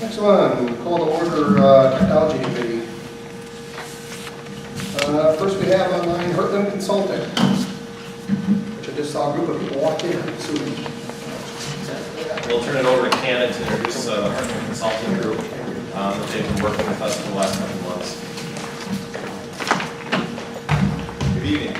Next one, call to order Technology Committee. First we have online Heartland Consulting, which I just saw a group of people walk in. We'll turn it over to Canada to introduce the Heartland Consulting Group that they've been working with us for the last couple of months. Good evening.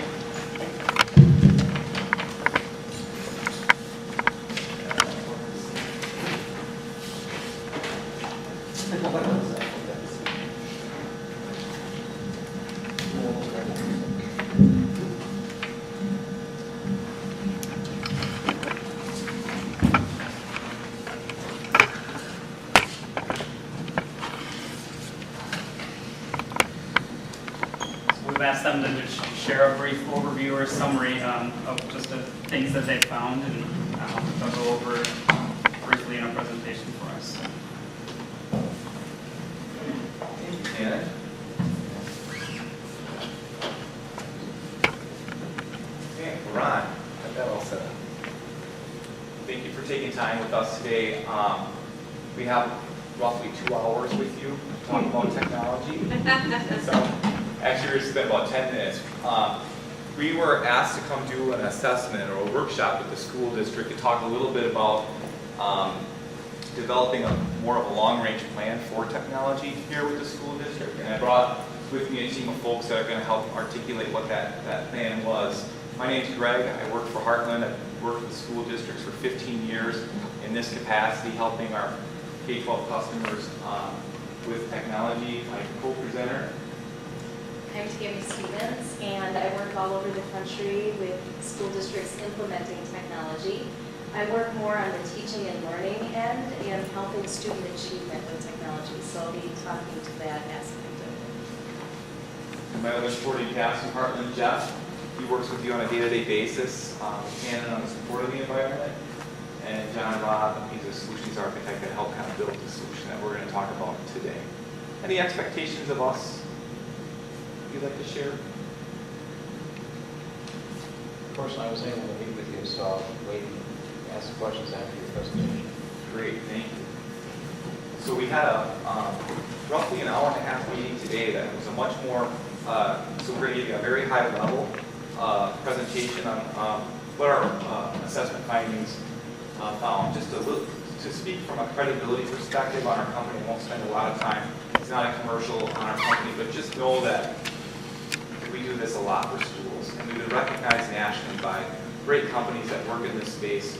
We've asked them to just share a brief overview or summary of just the things that they found, and they'll go over briefly in a presentation for us. Thank you, Canada. Okay, we're on. Got that all set up. Thank you for taking time with us today. We have roughly 2 hours with you to talk about technology. So, actually, we're going to spend about 10 minutes. We were asked to come do an assessment or a workshop with the school district to talk a little bit about developing more of a long-range plan for technology here with the school district. And I brought with me a team of folks that are going to help articulate what that plan was. My name's Greg. I work for Heartland. I've worked with school districts for 15 years in this capacity, helping our K-12 customers with technology. My co-presenter. I'm Tammy Stevens, and I work all over the country with school districts implementing technology. I work more on the teaching and learning end and helping student achievement with technology, so I'll be talking to that aspect of And my other supporting cast from Heartland, Jeff. He works with you on a day-to-day basis, Cannon on the support of the environment, and John Robb, he's a solutions architect that helped kind of build the solution that we're going to talk about today. Any expectations of us you'd like to share? Of course, I was able to meet with you, so I'll wait and ask questions after your presentation. Great, thank you. So we had a roughly an hour-and-a-half meeting today that was a much more, so we're going to give you a very high-level presentation on what our assessment findings found. Just to speak from a credibility perspective on our company, I won't spend a lot of time. It's not a commercial on our company, but just know that we do this a lot for schools, and we've been recognized nationally by great companies that work in this space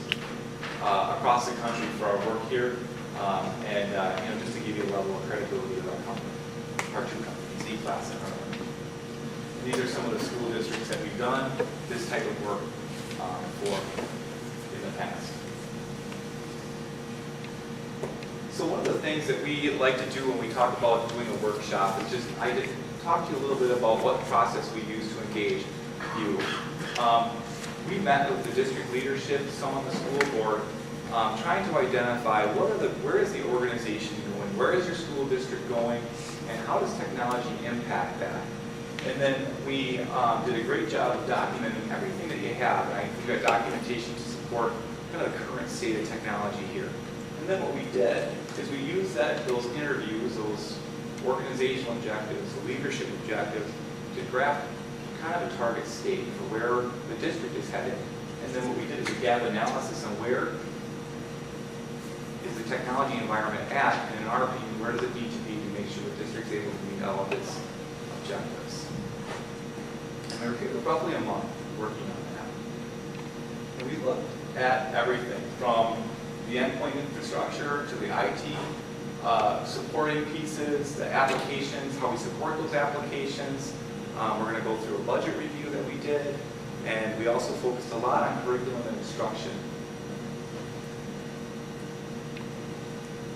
across the country for our work here, and just to give you a level of credibility of our company, our two companies, E-Class and Heartland. And these are some of the school districts that we've done this type of work for in the past. So one of the things that we like to do when we talk about doing a workshop is just, I did talk to you a little bit about what process we use to engage you. We met with the district leadership, some on the school board, trying to identify where is the organization going, where is your school district going, and how does technology impact that? And then we did a great job of documenting everything that you have. And we've got documentation to support kind of the current state of technology here. And then what we did is we used those interviews, those organizational objectives, the leadership objectives, to draft kind of a target state for where the district is headed. And then what we did is we gathered analysis on where is the technology environment at, and in our opinion, where does it need to be to make sure the district's able to meet all of its objectives. And we were roughly a month working on that. And we looked at everything from the endpoint infrastructure to the IT supporting pieces, the applications, how we support those applications. We're going to go through a budget review that we did, and we also focused a lot on curriculum and instruction.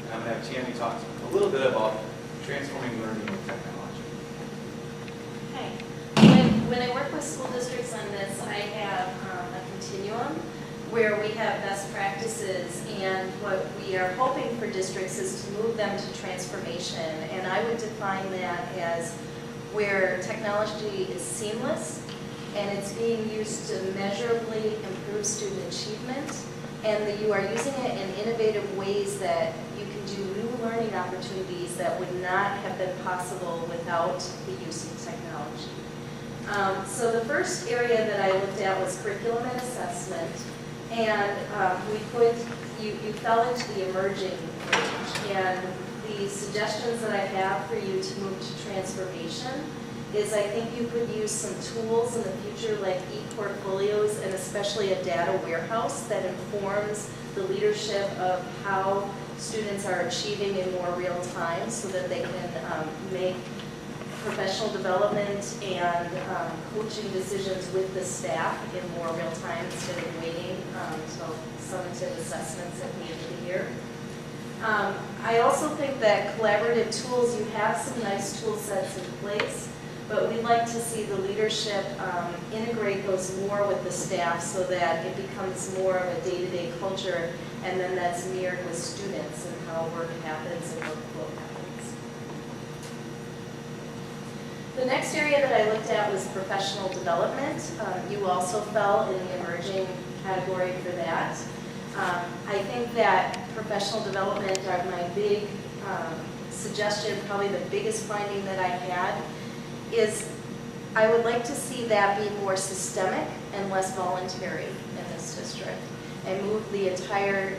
And I'm going to have Tammy talk a little bit about transforming learning with technology. it. When I work with school districts on this, I have a continuum where we have best practices, and what we are hoping for districts is to move them to transformation. And I would define that as where technology is seamless and it's being used to measurably improve student achievement, and that you are using it in innovative ways that you can do new learning opportunities that would not have been possible without the use of technology. So the first area that I looked at was curriculum and assessment, and you fell into the emerging range, and the suggestions that I have for you to move to transformation is I think you could use some tools in the future like e-portfolios and especially a data warehouse that informs the leadership of how students are achieving in more real time so that they can make professional development and coaching decisions with the staff in more real time instead of waiting until summative assessments at the end of the year. I also think that collaborative tools, you have some nice tool sets in place, but we'd like to see the leadership integrate those more with the staff so that it becomes more of a day-to-day culture, and then that's mirrored with students and how work happens and workflow happens. The next area that I looked at was professional development. You also fell in the emerging category for that. I think that professional development are my big suggestion, probably the biggest finding that I had, is I would like to see that be more systemic and less voluntary in this district and move the entire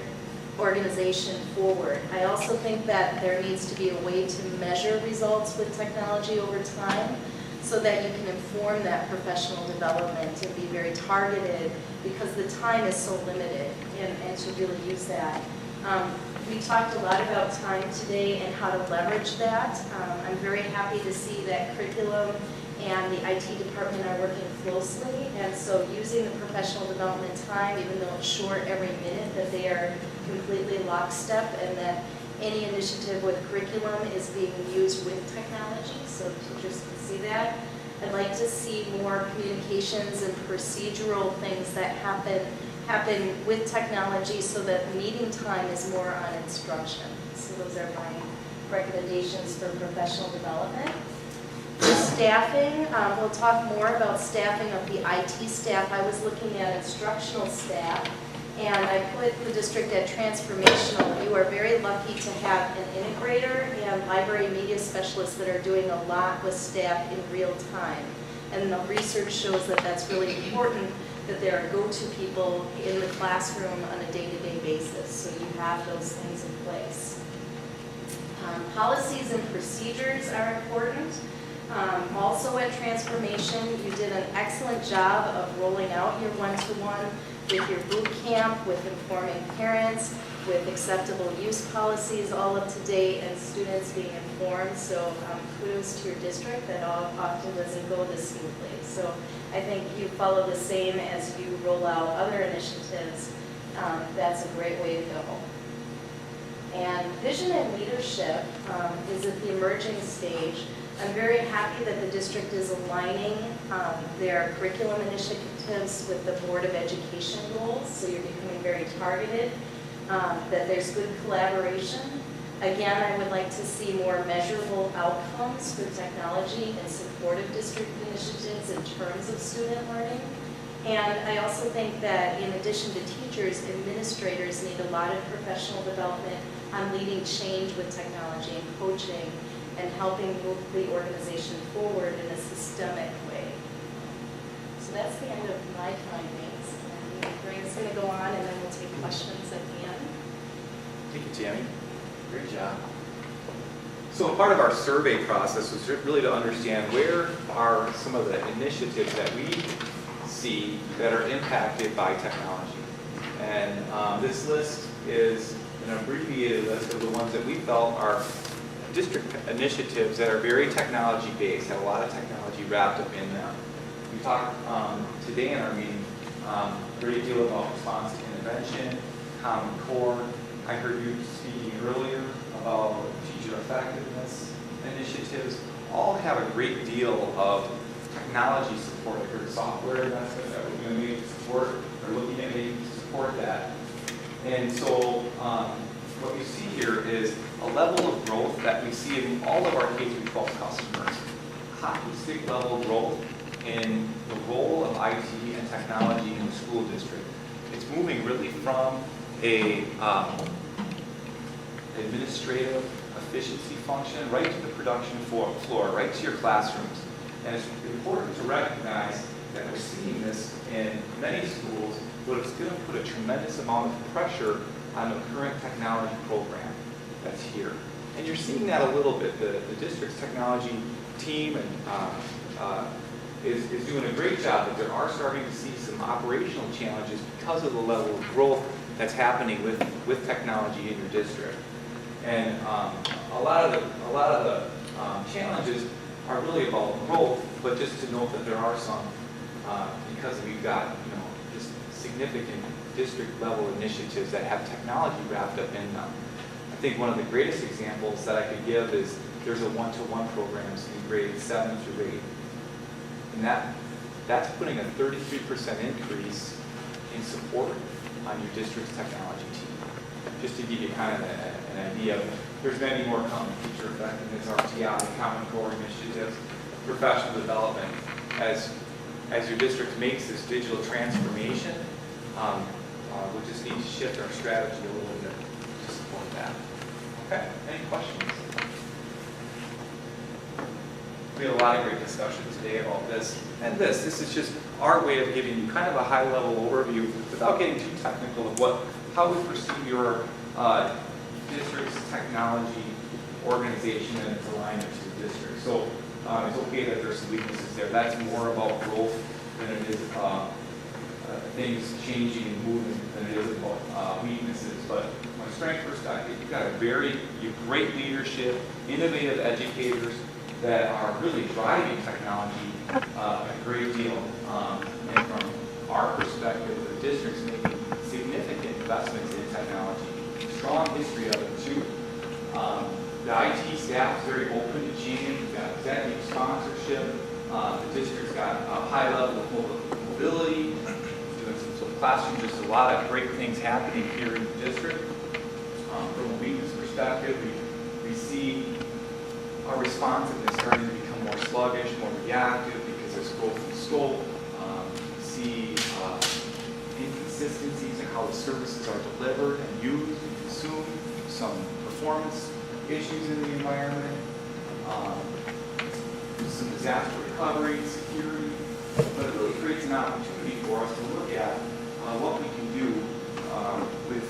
organization forward. I also think that there needs to be a way to measure results with technology over time so that you can inform that professional development and be very targeted because the time is so limited and to really use that. We talked a lot about time today and how to leverage that. I'm very happy to see that curriculum and the IT department are working closely, and so using the professional development time, even though it's short every minute, that they are completely lockstep and that any initiative with curriculum is being used with technology, so teachers can see that. I'd like to see more communications and procedural things that happen with technology so that meeting time is more on instruction. So those are my recommendations for professional development. For staffing, we'll talk more about staffing of the IT staff. I was looking at instructional staff, and I put the district at transformational. You are very lucky to have an integrator and library media specialists that are doing a lot with staff in real time. And the research shows that that's really important, that there are go-to people in the classroom on a day-to-day basis. So you have those things in place. Policies and procedures are important. Also at Transformation, you did an excellent job of rolling out your one-to-one with your boot camp, with informing parents, with acceptable use policies all up to date, and students being informed. So kudos to your district. That often doesn't go this smoothly. So I think you follow the same as you roll out other initiatives. That's a great way to go. And vision and leadership is at the emerging stage. I'm very happy that the district is aligning their curriculum initiatives with the Board of Education goals, so you're becoming very targeted, that there's good collaboration. Again, I would like to see more measurable outcomes for technology and supportive district initiatives in terms of student learning. And I also think that in addition to teachers, administrators need a lot of professional development on leading change with technology and coaching and helping move the organization forward in a systemic way. So that's the end of my findings. And Greg's going to go on, and then we'll take questions at the end. Thank you, Tammy. Great job. So part of our survey process was really to understand where are some of the initiatives that we see that are impacted by technology. And this list is an abbreviated list of the ones that we felt are district initiatives that are very technology-based, have a lot of technology wrapped up in them. We talked today in our meeting a great deal about response to intervention, Common Core. I heard you speaking earlier about teacher effectiveness initiatives. All have a great deal of technology support. I heard software investment that we're going to make to support, or looking at making to support that. And so what you see here is a level of growth that we see in all of our K-12 customers. Hockey stick level growth in the role of IT and technology in the school district. It's moving really from an administrative efficiency function right to the production floor, right to your classrooms. And it's important to recognize that we're seeing this in many schools, but it's going to put a tremendous amount of pressure on the current technology program that's here. And you're seeing that a little bit. The district's technology team is doing a great job, but there are starting to see some operational challenges because of the level of growth that's happening with technology in your district. And a lot of the challenges are really about growth, but just to note that there are some because we've got just significant district level initiatives that have technology wrapped up in them. I think one of the greatest examples that I could give is there's a one-to-one programs in grades 7 through 8. And that's putting a 33% increase in support on your district's technology team. Just to give you kind of an idea, there's many more coming: teacher effectiveness, RTI, Common Core initiatives, professional development. As your district makes this digital transformation, we just need to shift our strategy a little bit to support that. Okay, any questions? We had a lot of great discussion today about this. And this is just our way of giving you kind of a high-level overview without getting too technical of how we perceive your district's technology organization and its alignment to the district. So it's okay that there's some weaknesses there. That's more about growth than it is things changing and moving than it is about weaknesses. But from a strength perspective, you've got great leadership, innovative educators that are really driving technology a great deal. And from our perspective, the district's making significant investments in technology. Strong history of it too. The IT staff is very open to change. We've got executive sponsorship. The district's got a high level of mobility. Doing some classrooms, just a lot of great things happening here in the district. From a weakness perspective, we see our responsiveness starting to become more sluggish, more reactive because there's growth in scope. We see inconsistencies in how the services are delivered and used and consumed, some performance issues in the environment, some disaster recovery, security, but it really creates an opportunity for us to look at what we can do with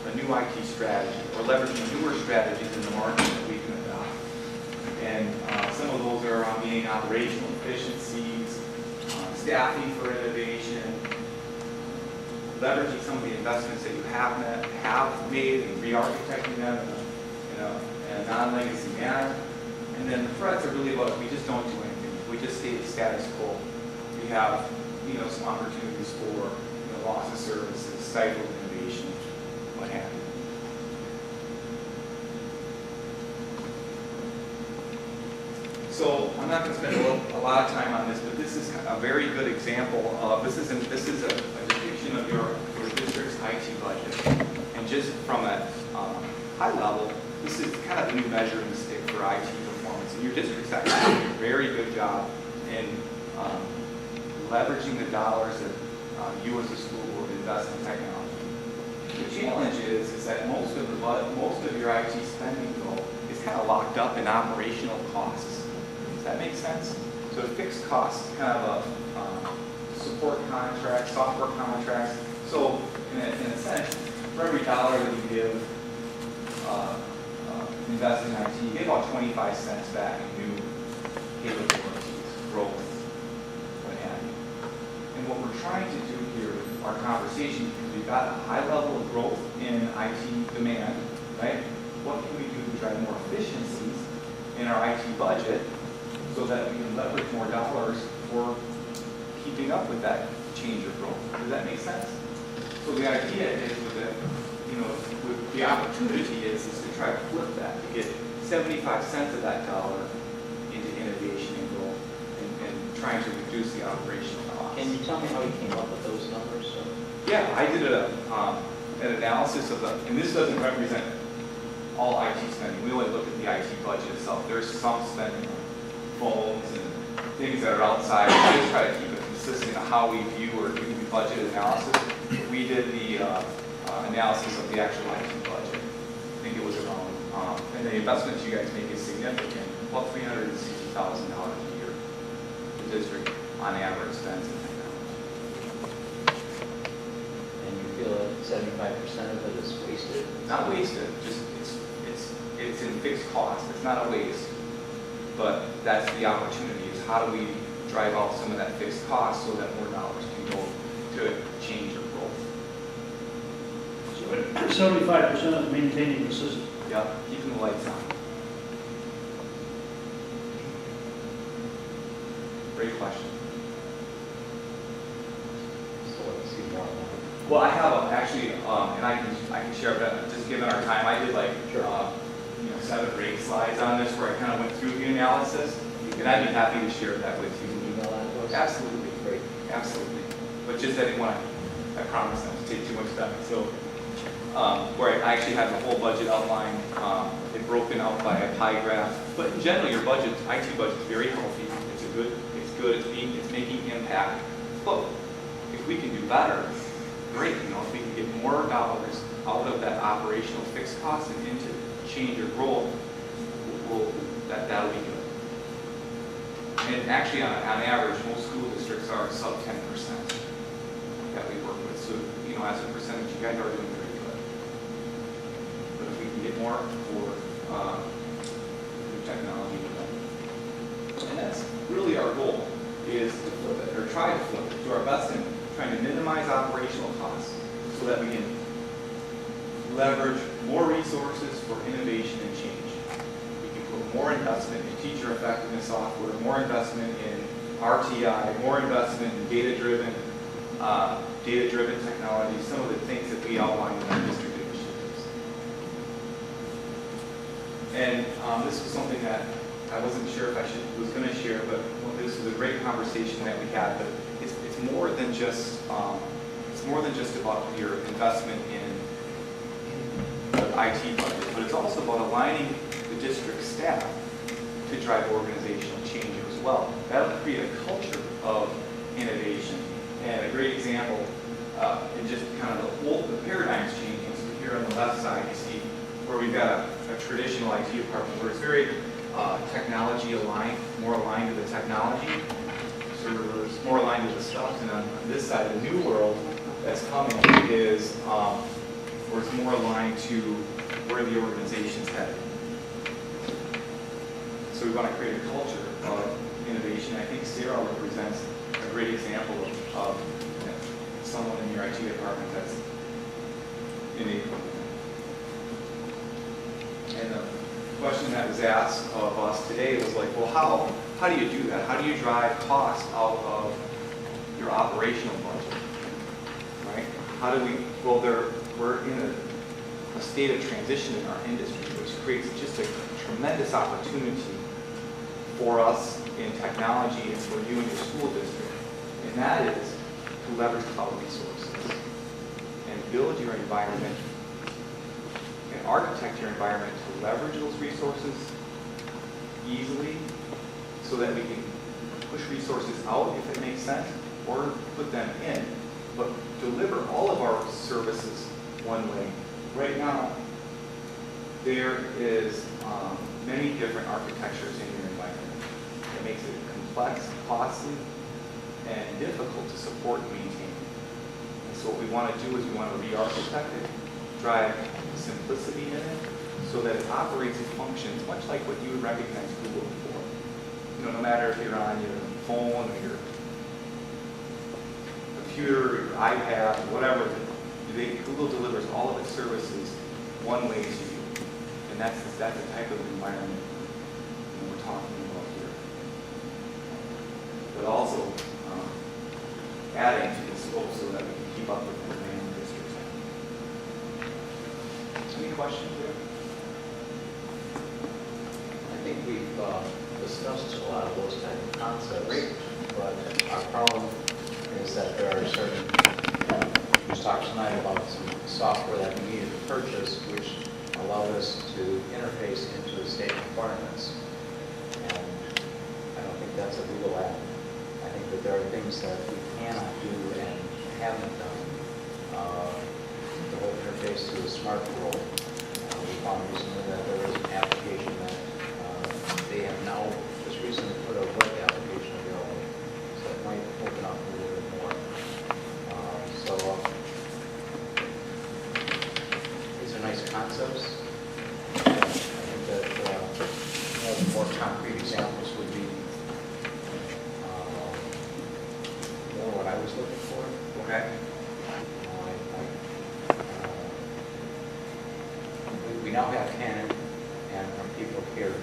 a new IT strategy, or leveraging newer strategies in the market that we can adopt. And some of those are around meeting operational efficiencies, staffing for innovation, leveraging some of the investments that you have made and re-architecting them in a non-legacy manner. And then the threats are really about if we just don't do anything, if we just stay the status quo. We have some opportunities for loss of services, stifled innovation, what have you. So I'm not going to spend a lot of time on this, but this is a very good example of this is a depiction of your district's IT budget. And just from a high level, this is kind of the new measuring stick for IT performance. And your district's actually doing a very good job in leveraging the dollars that you as a school will invest in technology. The challenge is that most of your IT spending though is kind of locked up in operational costs. Does that make sense? So fixed costs, kind of a support contract, software contracts. So in a sense, for every dollar that you give invest in IT, you get about 25 cents back in new capabilities, growth, what have you. And what we're trying to do here, our conversation, because we've got a high level of growth in IT demand, right? What can we do to drive more efficiencies in our IT budget so that we can leverage more dollars for keeping up with that change of growth? Does that make sense? So the idea is with the opportunity is to try to flip that, to get 75 cents of that dollar into innovation and growth and trying to reduce the operational costs. Can you tell me how you came up with those numbers? Yeah, I did an analysis of them, and this doesn't represent all IT spending. We only look at the IT budget itself. There's some spending on phones and things that are outside. We just try to keep it consistent on how we view or do the budget analysis. We did the analysis of the actual IT budget. And the investment you guys make is significant, about $360,000 a year. The district, on average, spends in technology. And you feel that 75% of it is wasted? Not wasted, just it's in fixed cost. It's not a waste, but that's the opportunity. Is how do we drive out some of that fixed cost so that more dollars can go to change or growth? So 75% is maintaining the system. Yep, keeping the lights on. Great question. So let's see more on that. Well, I have actually, and I can share, but just given our time, I did like, Sure. 7 or 8 slides on this where I kind of went through the analysis, and I'd be happy to share that with Can you. you email that to us? Absolutely, Great. absolutely. But just I didn't want to, I promise not to take too much time. So, where I actually have the whole budget outlined, it's broken out by a pie graph. But in general, your budget, IT budget is very healthy. It's good, it's making impact. But if we can do better, great. If we can get more dollars out of that operational fixed cost and into change or growth, that'll be good. And actually, on average, most school districts are sub 10% that we work with. So, as a percentage, you guys are doing very good. But if we can get more for technology, and that's really our goal, is to flip it, or try to flip it, do our best in trying to minimize operational costs so that we can leverage more resources for innovation and change. We can put more investment in teacher effectiveness software, more investment in RTI, more investment in data-driven technology, some of the things that we outlined in our district initiatives. And this was something that I wasn't sure if I was going to share, but this was a great conversation that we had. But it's more than just about your investment in the IT budget, but it's also about aligning the district staff to drive organizational change as well. That'll create a culture of innovation. And a great example, in just kind of the paradigm's changing. So here on the left side, you see where we've got a traditional IT department where it's very technology aligned, more aligned to the technology, servers, more aligned to the stuff. And on this side, the new world that's coming is where it's more aligned to where the organization's headed. So we want to create a culture of innovation. I think Sarah represents a great example of someone in your IT department that's enabling. And the question that was asked of us today was like, well, how do you do that? How do you drive costs out of your operational budget? Right? How do we, well, we're in a state of transition in our industry, which creates just a tremendous opportunity for us in technology and for you and your school district. And that is to leverage cloud resources and build your environment and architect your environment to leverage those resources easily so that we can push resources out if it makes sense or put them in, but deliver all of our services one way. Right now, there is many different architectures in your environment. It makes it complex, costly, and difficult to support and maintain. And so what we want to do is we want to re-architect it, drive simplicity in it, so that it operates and functions much like what you would recognize Google for. No matter if you're on your phone or your computer or your iPad or whatever, Google delivers all of its services one way to you. And that's the type of environment we're talking about here. But also adding to the scope so that we can keep up with the demand of districts. Any questions there? I think we've discussed a lot of those kind of concepts. Great. But our problem is that there are certain, we talked tonight about some software that we needed to purchase, which allowed us to interface into the state requirements. And I don't think that's a Google app. I think that there are things that we cannot do and haven't done. The whole interface to the smart world. We found recently that there is an app now have Canon and our people here.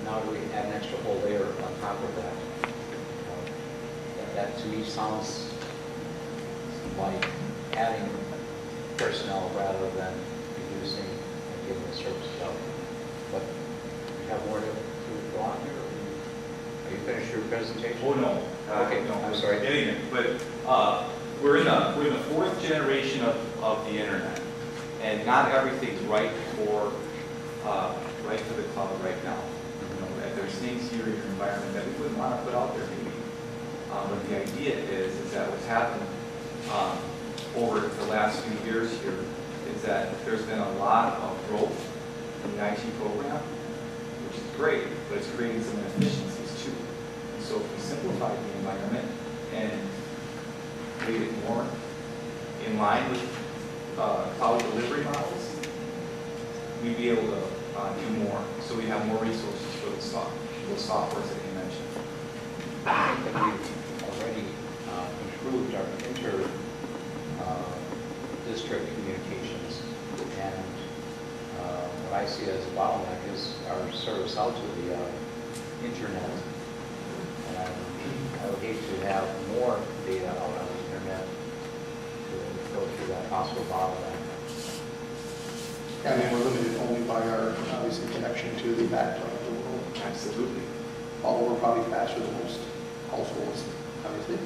Now do we add an extra whole layer on top of that? That to me sounds like adding personnel rather than reducing and giving the services out. But you have more to go on here? Are you finished your presentation? Oh, no. Okay, no, I'm sorry. Getting it, but we're in the fourth generation of the internet, and not everything's right for the cloud right now. You know, that there's things here in your environment that we wouldn't want to put out there maybe. But the idea is that what's happened over the last few years here is that there's been a lot of growth in the IT program, which is great, but it's creating some inefficiencies too. And so if we simplify the environment and made it more in line with cloud delivery models, we'd be able to do more. So we have more resources for the softwares that you mentioned. I think that we've already improved our district communications, and what I see as a bottleneck is our service out to the internet. And I would hate to have more data out on the internet to go through that possible bottleneck. I mean, we're limited only by our, obviously, connection to the backbone of the world. Absolutely. Although we're probably faster than most households, obviously.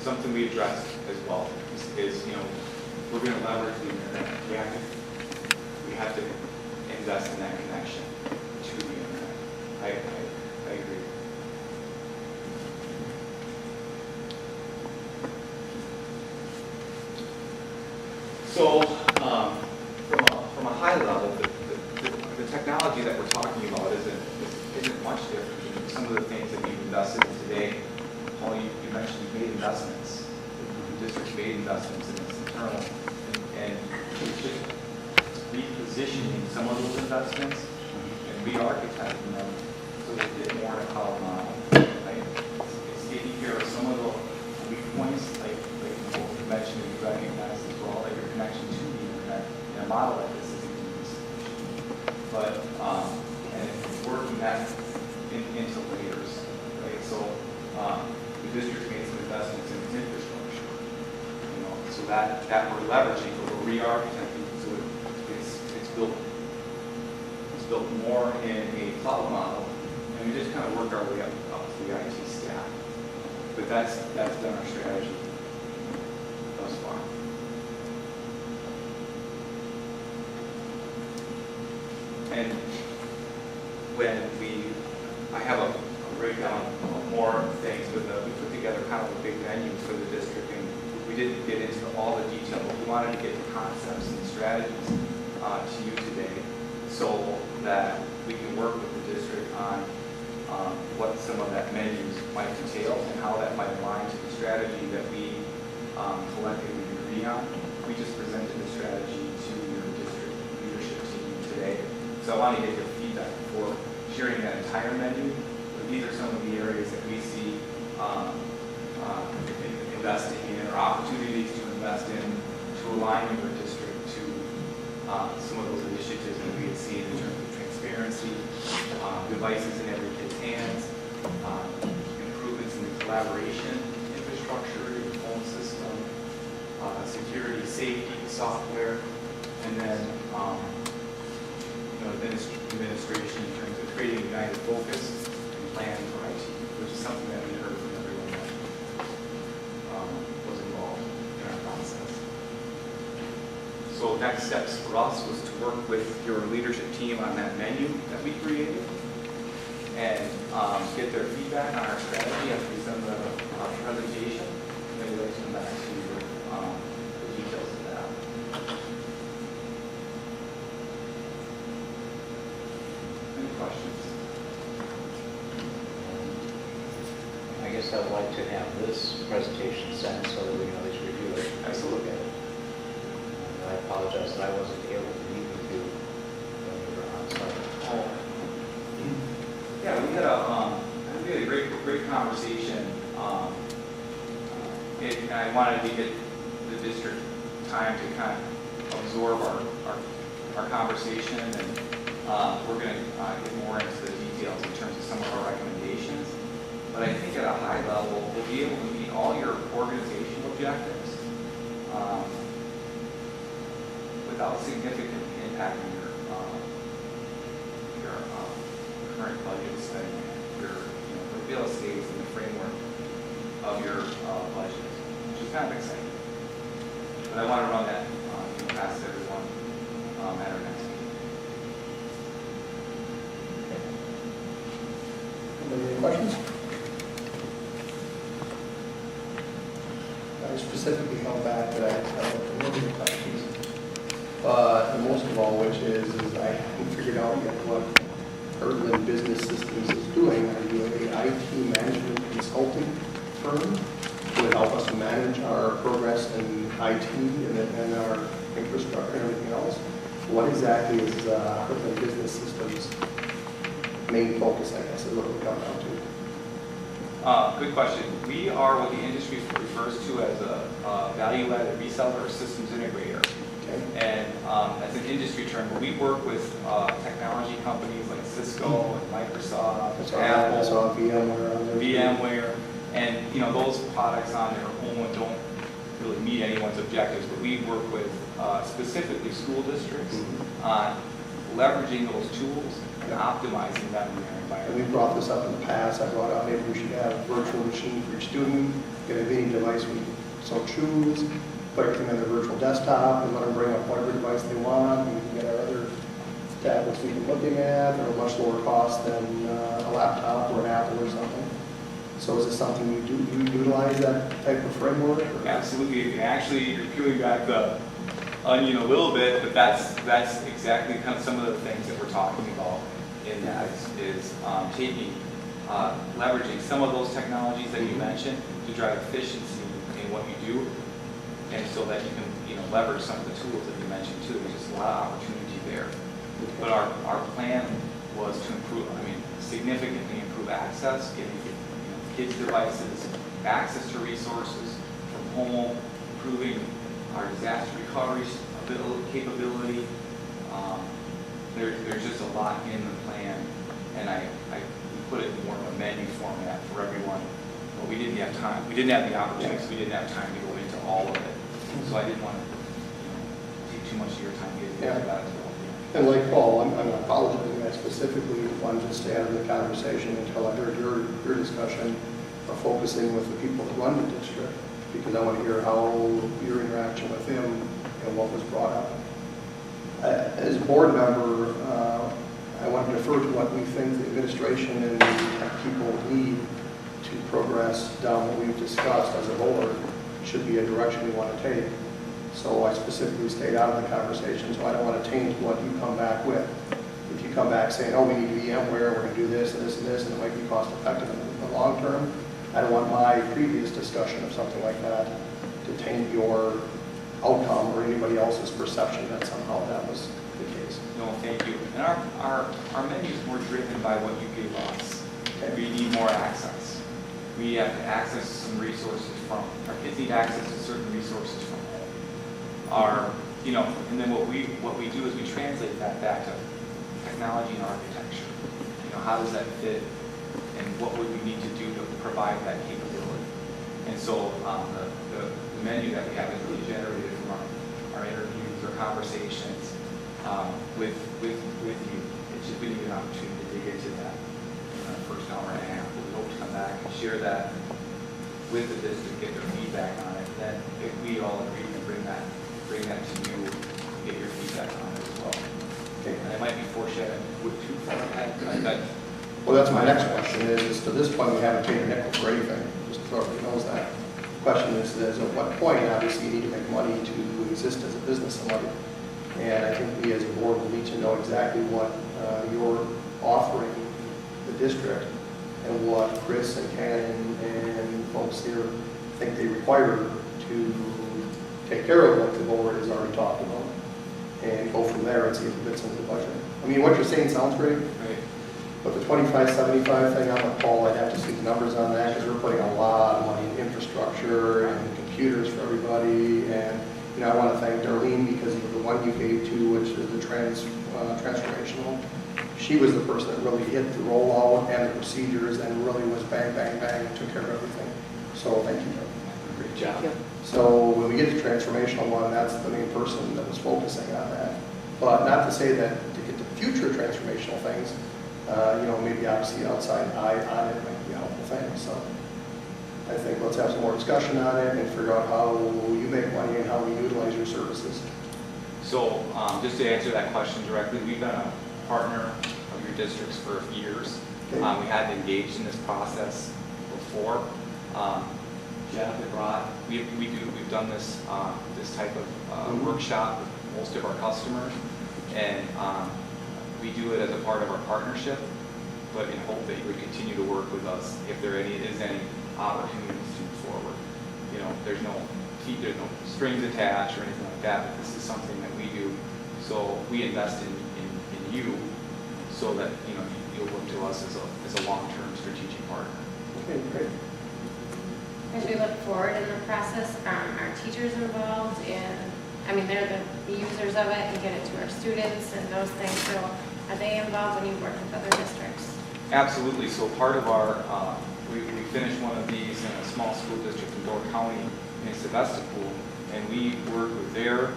Something we addressed as well is, you know, we're going to leverage the internet. We have to invest in that connection to the internet. I agree. So, from a high level, the technology that we're talking about isn't much different than some of the things that we've invested in today. Paul, you mentioned you made investments. The district made investments in this internal, and it's just repositioning some of those investments and re-architecting them so they fit more in a cloud model. Right? It's taking care of some of the weak points, like you mentioned, and you recognize as well, like your connection to the internet in a model like this isn't easy. But and working that into layers, right? So the district made some investments in its infrastructure, you know, so that we're leveraging, but we're re-architecting, so it's built more in a cloud model, and we just kind of work our way up to the IT stack. But that's been our strategy thus far. And when I have a breakdown of more things, but we put together kind of a big menu for the district, and we didn't get into all the detail, but we wanted to get the concepts and strategies to you today so that we can work with the district on what some of that menus might entail and how that might align to the strategy that we collectively agree on. We just presented the strategy to your district leadership team today. So I want to get your feedback before sharing that entire menu. But these are some of the areas that we see investing in, or opportunities to invest in, to align with your district to some of those initiatives that we had seen in terms of transparency, devices in every kid's hands, improvements in the collaboration infrastructure, your phone system, security, safety, software, and then administration in terms of creating a united focus and planning for IT, which is something that we heard from everyone that was involved in our process. So next steps for us was to work with your leadership team on that menu that we created and get their feedback on our strategy after we send the presentation, and then we'd like to come back to the details of that. Any questions? I guess I would like to have this presentation sent so that we can at least review it. Absolutely. And I apologize that I wasn't able to meet with you when you were on site. Oh. Yeah, we had a great conversation. And I wanted to get the district time to kind of absorb our our conversation, and we're going to get more into the details in terms of some of our recommendations. But I think at a high level, we'll be able to meet all your organizational objectives without significantly impacting your current budget spending. We'll be able to stay within the framework of your budget, which is kind of exciting. But I want to run that past everyone at our next meeting. Anybody any questions? I specifically held back that I have a little bit of questions. But most of all, which is I haven't figured out yet what Heartland Business Systems is doing. Are you an IT management consulting firm? Will it help us manage our progress in IT and our infrastructure and everything else? What exactly is Heartland Business Systems' main focus, I guess, is what it would come down to? Good question. We are what the industry refers to as a value-added reseller or systems integrator. Okay. And that's an industry term, but we work with technology companies like Cisco and Microsoft, I saw Apple, VMware on there. VMware, and those products on their own don't really meet anyone's objectives, but we work with specifically school districts on leveraging those tools and optimizing them in their And environment. we brought this up in the past. I brought up maybe we should have a virtual machine for each student, get a meeting device we so choose, put everything on their virtual desktop, and let them bring up whatever device they want. We can get our other tablets we've been looking at. They're much lower cost than a laptop or an Apple or something. So is this something you utilize, that type of framework? or- Absolutely, and actually, you're peeling back the onion a little bit, but that's exactly kind of some of the things that we're talking about in that is taking, leveraging some of those technologies that you mentioned to drive efficiency in what you do, and so that you can, leverage some of the tools that you mentioned too. There's just a lot of opportunity there. But our plan was to improve, significantly improve access, getting kids' devices, access to resources from home, improving our disaster recovery capability. There's just a lot in the plan, and I put it in more of a menu format for everyone. But we didn't have time. We didn't have the opportunity, so we didn't have time to go into all of it. So I didn't want to take too much of your time getting into that as well. And like Paul, I'm apologizing. I specifically wanted to stay out of the conversation until I heard your discussion of focusing with the people that run the district, because I want to hear how your interaction with him and what was brought up. As a board member, I want to defer to what we think the administration and the tech people need to progress down what we've discussed as a board should be a direction we want to take. So I specifically stayed out of the conversation, so I don't want to taint what you come back with. If you come back saying, oh, we need VMware, we're going to do this and this and this, and it might be cost effective in the long term, I don't want my previous discussion of something like that to taint your outcome or anybody else's perception that somehow that was the case. No, thank you. And our menus were driven by what you gave us. Okay. We need more access. We have to access some resources our kids need access to certain resources from home. And then what we do is we translate that back to technology and architecture. How does that fit, and what would we need to do to provide that capability? And so the menu that we have is really generated from our interviews or conversations with you. It's just been an opportunity to dig into that in our first hour and a half. We hope to come back and share that with the district, get their feedback on it. Then if we all agree to bring that to you, get your feedback on it as well. Okay. And it might be foreshadowing too far ahead. Well, that's my next question is to this point, we haven't paid a nickel for anything, just so everybody knows that. The question is at what point, obviously, you need to make money to exist as a business and life. And I think we as a board will need to know exactly what you're offering the district and what Chris and Ken and folks here think they require to take care of what the board has already talked about and go from there and see if it fits into the budget. I mean, what you're saying sounds great. Right. But the 25-75 thing, I'm with Paul, I'd have to see the numbers on that because we're putting a lot of money in infrastructure and computers for everybody. And You know, I want to thank Darlene because of the one you gave to, which is the transformational. She was the person that really hit the rollout and the procedures and really was bang, bang, bang, and took care of everything. So thank you, Darlene. Great job. So when we get to transformational one, that's the main person that was focusing on that. But not to say that to get to future transformational things, you know, maybe obviously outside eye on it might be a helpful thing. So I think let's have some more discussion on it and figure out how you make money and how we utilize your services. So just to answer that question directly, we've been a partner of your districts for years. Okay. We had engaged in this process before. Jeff had brought, we've done this type of workshop with most of our customers, and we do it as a part of our partnership, but in hope that you would continue to work with us if there is any opportunities to move forward. You know, there's no strings attached or anything like that, but this is something that we do. So we invest in you so that, you know, you'll look to us as a long-term strategic partner. Okay, great. As we look forward in the process, are teachers involved in, I mean, they're the users of it and get it to our students and those things, so are they involved when you work with other districts? Absolutely. So part of our, we finished one of these in a small school district in Door County in Sebastopol, and we work with their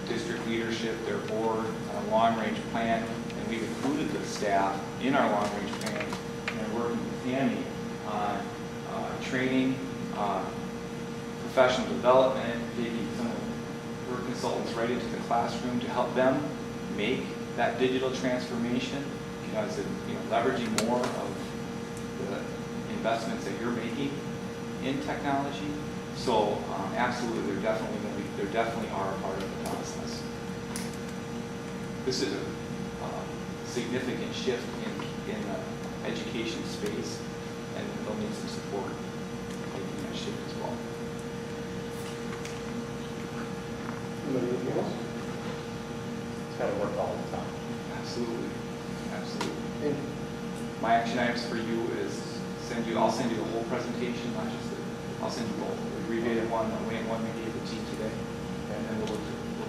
district leadership, their board, on a long-range plan, and we've included the staff in our long-range plan, and we're working with Tammy on training, professional development, taking some of her consultants right into the classroom to help them make that digital transformation, because you know, leveraging more of the investments that you're making in technology. So absolutely, there definitely are a part of the process. This is a significant shift in the education space, and they'll need some support making that shift as well. Anybody anything else? It's got to work all the time. Absolutely, absolutely. Okay. My action items for you is I'll send you the whole presentation, not just I'll send you both. The abbreviated one, the one we gave the team today, and then we'll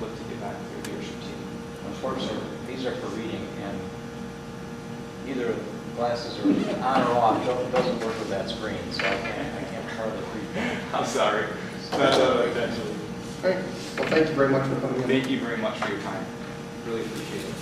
look to get back to your leadership team. Unfortunately, these are for reading, and either glasses are on or off, it doesn't work with that screen, so I can't hardly read them. I'm sorry. That's intentionally. Great. Well, thank you very much for coming in. Thank you very much for your time. Really appreciate it.